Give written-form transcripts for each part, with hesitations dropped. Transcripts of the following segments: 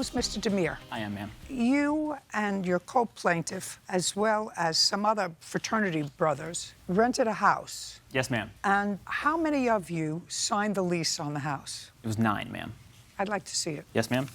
who's Mr. Demir? I am, ma'am. You and your co-plaintiff, as well as some other fraternity brothers, rented a house. Yes, ma'am. And how many of you signed the lease on the house? It was 9, ma'am. I'd like to see it. Yes, ma'am.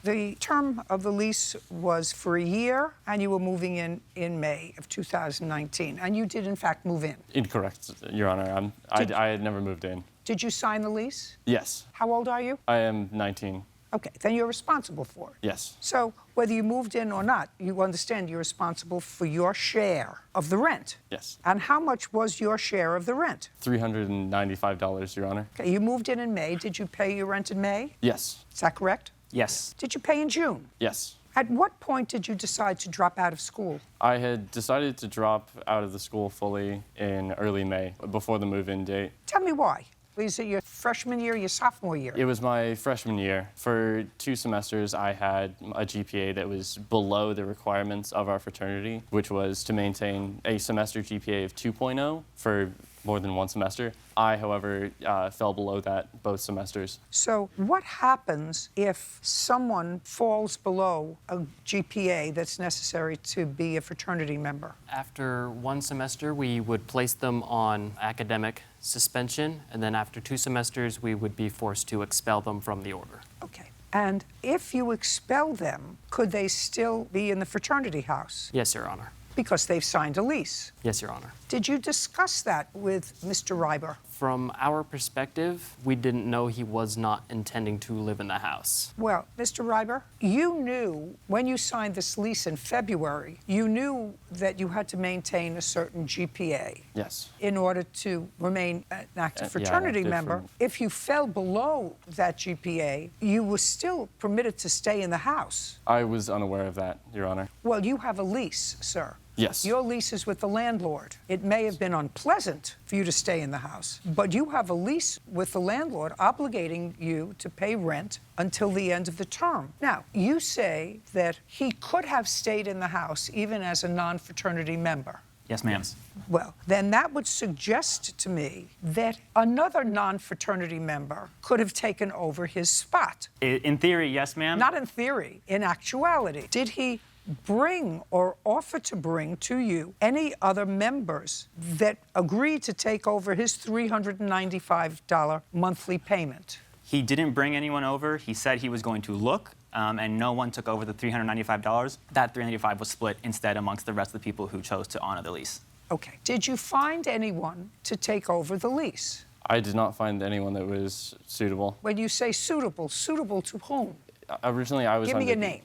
The term of the lease was for a year, and you were moving in May of 2019, and you did, in fact, move in. Incorrect, Your Honor. I had never moved in. Did you sign the lease? Yes. How old are you? I am 19. Okay, then you're responsible for it. Yes. So whether you moved in or not, you understand you're responsible for your share of the rent. Yes. And how much was your share of the rent? $395, Your Honor. Okay, you moved in May. Did you pay your rent in May? Yes. Is that correct? Yes. Did you pay in June? Yes. At what point did you decide to drop out of school? I had decided to drop out of the school fully in early May, before the move-in date. Tell me why. Was it your freshman year or your sophomore year? It was my freshman year. For 2 semesters, I had a GPA that was below the requirements of our fraternity, which was to maintain a semester GPA of 2.0 for more than 1 semester. I, however, fell below that both semesters. So what happens if someone falls below a GPA that's necessary to be a fraternity member? After 1 semester, we would place them on academic suspension, and then after 2 semesters, we would be forced to expel them from the order. Okay. And if you expel them, could they still be in the fraternity house? Yes, Your Honor. Because they've signed a lease. Yes, Your Honor. Did you discuss that with Mr. Reiber? From our perspective, we didn't know he was not intending to live in the house. Well, Mr. Reiber, you knew when you signed this lease in February, you knew that you had to maintain a certain GPA. Yes. In order to remain an active fraternity member. If you fell below that GPA, you were still permitted to stay in the house. I was unaware of that, Your Honor. Well, you have a lease, sir. Yes. Your lease is with the landlord. It may have been unpleasant for you to stay in the house, but you have a lease with the landlord obligating you to pay rent until the end of the term. Now, you say that he could have stayed in the house even as a non-fraternity member. Yes, ma'am. Well, then that would suggest to me that another non-fraternity member could have taken over his spot. In theory, yes, ma'am. Not in theory, in actuality. Did he bring or offer to bring to you any other members that agreed to take over his $395 monthly payment? He didn't bring anyone over. He said he was going to look, and no one took over the $395. That $395 was split instead amongst the rest of the people who chose to honor the lease. Okay. Did you find anyone to take over the lease? I did not find anyone that was suitable. When you say suitable to whom? Originally, I was Give me a name.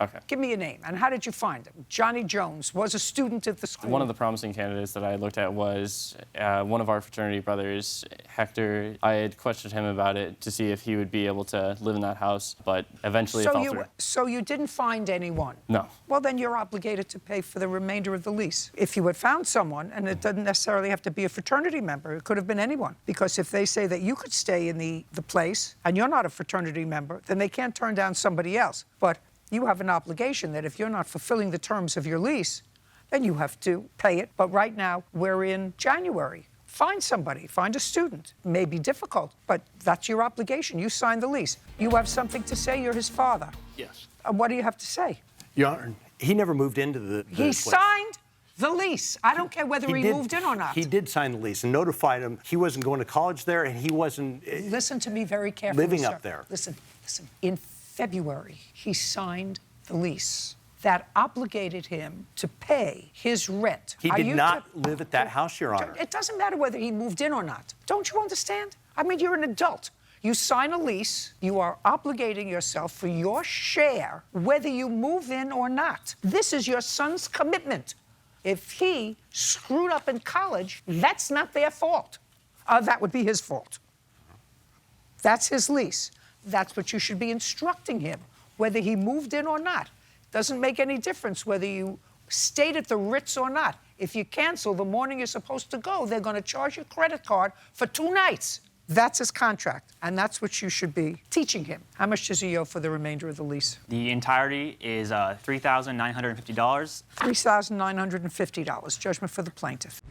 Okay. Give me a name. And how did you find him? Johnny Jones was a student at the school. One of the promising candidates that I looked at was one of our fraternity brothers, Hector. I had questioned him about it to see if he would be able to live in that house, but eventually it fell through. So you didn't find anyone? No. Well, then you're obligated to pay for the remainder of the lease. If you had found someone, and it doesn't necessarily have to be a fraternity member, it could have been anyone. Because if they say that you could stay in the place and you're not a fraternity member, then they can't turn down somebody else. But you have an obligation that if you're not fulfilling the terms of your lease, then you have to pay it. But right now, we're in January. Find somebody, find a student. It may be difficult, but that's your obligation. You signed the lease. You have something to say. You're his father. Yes. What do you have to say? Your Honor, he never moved into the He place. signed the lease. I don't care whether he moved in or not. He did sign the lease and notified him he wasn't going to college there and he wasn't Listen to me very carefully, living sir. up there. Listen. In February, he signed the lease that obligated him to pay his rent. He did not live at that house, Your Honor. It doesn't matter whether he moved in or not. Don't you understand? I mean, you're an adult. You sign a lease, you are obligating yourself for your share, whether you move in or not. This is your son's commitment. If he screwed up in college, that's not their fault. That would be his fault. That's his lease. That's what you should be instructing him, whether he moved in or not. Doesn't make any difference whether you stayed at the Ritz or not. If you cancel the morning you're supposed to go, they're going to charge your credit card for 2 nights. That's his contract, and that's what you should be teaching him. How much does he owe for the remainder of the lease? The entirety is $3,950. $3,950. Judgment for the plaintiff.